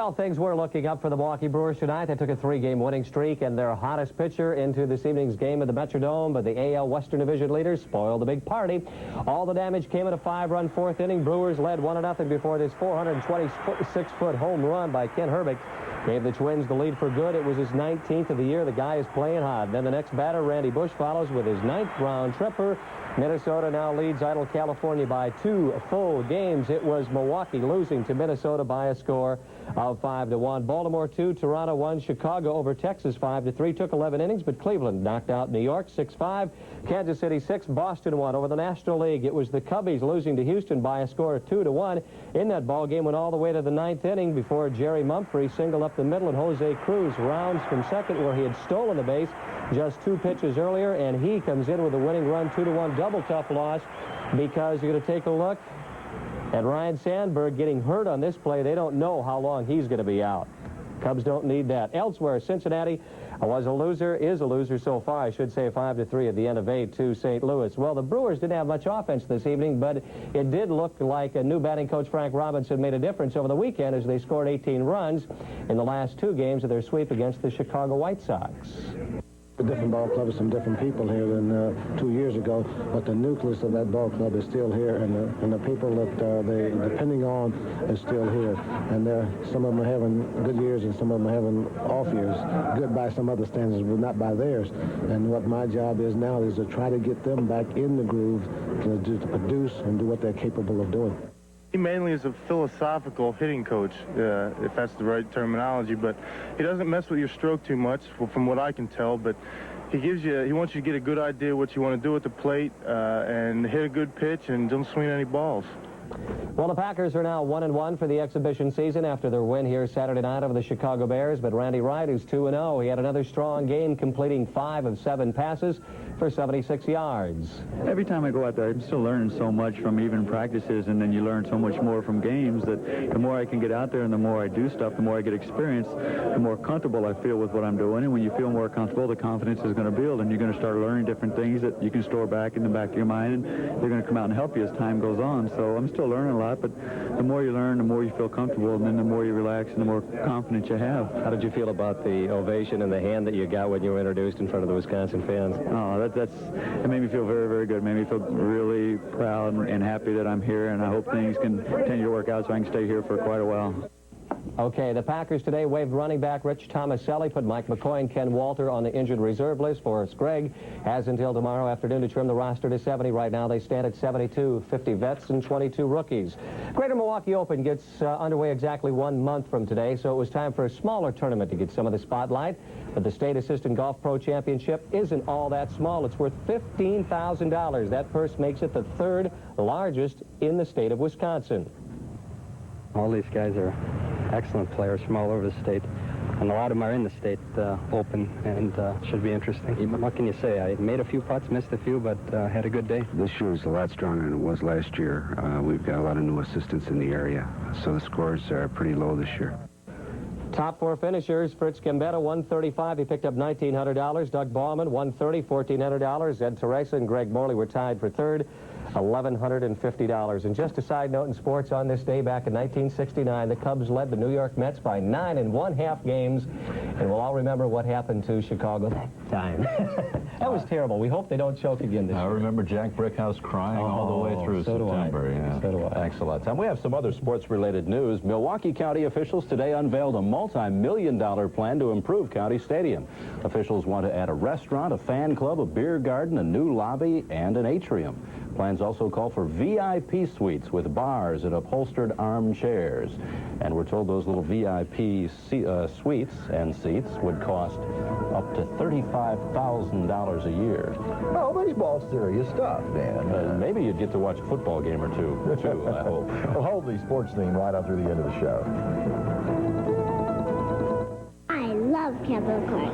Well, things were looking up for the Milwaukee Brewers tonight. They took a 3-game winning streak and their hottest pitcher into this evening's game at the Metrodome, but the AL Western Division leaders spoiled the big party. All the damage came in a 5-run fourth inning. Brewers led 1-0 before this 426-foot home run by Ken Herbeck gave the Twins the lead for good. It was his 19th of the year. The guy is playing hot. Then the next batter, Randy Bush, follows with his 9th round tripper. Minnesota now leads idle California by 2 full games. It was Milwaukee losing to Minnesota by a score of 5-1. Baltimore 2, Toronto 1, Chicago over Texas 5-3. Took 11 innings, but Cleveland knocked out New York 6-5. Kansas City 6, Boston 1 over the National League. It was the Cubbies losing to Houston by a score of 2-1. In that ball game went all the way to the 9th inning before Jerry Mumphrey singled up the middle and Jose Cruz rounds from second where he had stolen the base just 2 pitches earlier, and he comes in with a winning run, 2-1. Double tough loss because you're going to take a look at Ryan Sandberg getting hurt on this play. They don't know how long he's going to be out. Cubs don't need that. Elsewhere, Cincinnati is a loser so far, I should say, 5-3 at the end of 8 to St. Louis. Well, the Brewers didn't have much offense this evening, but it did look like a new batting coach, Frank Robinson, made a difference over the weekend as they scored 18 runs in the last 2 games of their sweep against the Chicago White Sox. A different ball club with some different people here than 2 years ago, but the nucleus of that ball club is still here, and the people that they depending on is still here. And some of them are having good years and some of them are having off years, good by some other standards, but not by theirs. And what my job is now is to try to get them back in the groove to produce and do what they're capable of doing. He mainly is a philosophical hitting coach, if that's the right terminology, but he doesn't mess with your stroke too much, from what I can tell, but he wants you to get a good idea what you want to do at the plate and hit a good pitch and don't swing any balls. Well, the Packers are now 1-1 for the exhibition season after their win here Saturday night over the Chicago Bears. But Randy Wright, who's 2-0, he had another strong game, completing 5 of 7 passes for 76 yards. Every time I go out there, I'm still learning so much from even practices, and then you learn so much more from games that the more I can get out there and the more I do stuff, the more I get experience, the more comfortable I feel with what I'm doing. And when you feel more comfortable, the confidence is going to build, and you're going to start learning different things that you can store back in the back of your mind, and they're going to come out and help you as time goes on. So I'm still learning a lot, but the more you learn, the more you feel comfortable, and then the more you relax and the more confidence you have. How did you feel about the ovation and the hand that you got when you were introduced in front of the Wisconsin fans? Oh, it made me feel very, very good. It made me feel really proud and happy that I'm here, and I hope things can continue to work out so I can stay here for quite a while. Okay, the Packers today waived running back Rich Tomaselli, put Mike McCoy and Ken Walter on the injured reserve list. Forrest Gregg has until tomorrow afternoon to trim the roster to 70. Right now they stand at 72, 50 vets and 22 rookies. Greater Milwaukee Open gets underway exactly 1 month from today, so it was time for a smaller tournament to get some of the spotlight. But the State Assistant Golf Pro Championship isn't all that small. It's worth $15,000. That purse makes it the 3rd largest in the state of Wisconsin. All these guys are excellent players from all over the state, and a lot of them are in the state open, and should be interesting. What can you say? I made a few putts, missed a few, but had a good day. This year is a lot stronger than it was last year. We've got a lot of new assistants in the area, so the scores are pretty low this year. Top 4 finishers: Fritz Gambetta, $135. He picked up $1,900. Doug Bauman, $130, $1,400. Ed Teresa and Greg Morley were tied for 3rd, $1,150. And just a side note in sports, on this day back in 1969, the Cubs led the New York Mets by 9 1/2 games. And we'll all remember what happened to Chicago that time. That was terrible. We hope they don't choke again this year. I remember Jack Brickhouse crying all the way through September. Yeah. So do I. Excellent. And we have some other sports-related news. Milwaukee County officials today unveiled a multi-million-dollar plan to improve County Stadium. Officials want to add a restaurant, a fan club, a beer garden, a new lobby, and an atrium. Plans also call for VIP suites with bars and upholstered armchairs. And we're told those little VIP suites and seats would cost up to $35,000 a year. Well, baseball's serious stuff, Dan. Maybe you'd get to watch a football game or two, too, I hope. We'll hold the sports theme right up through the end of the show. I love Capital Card.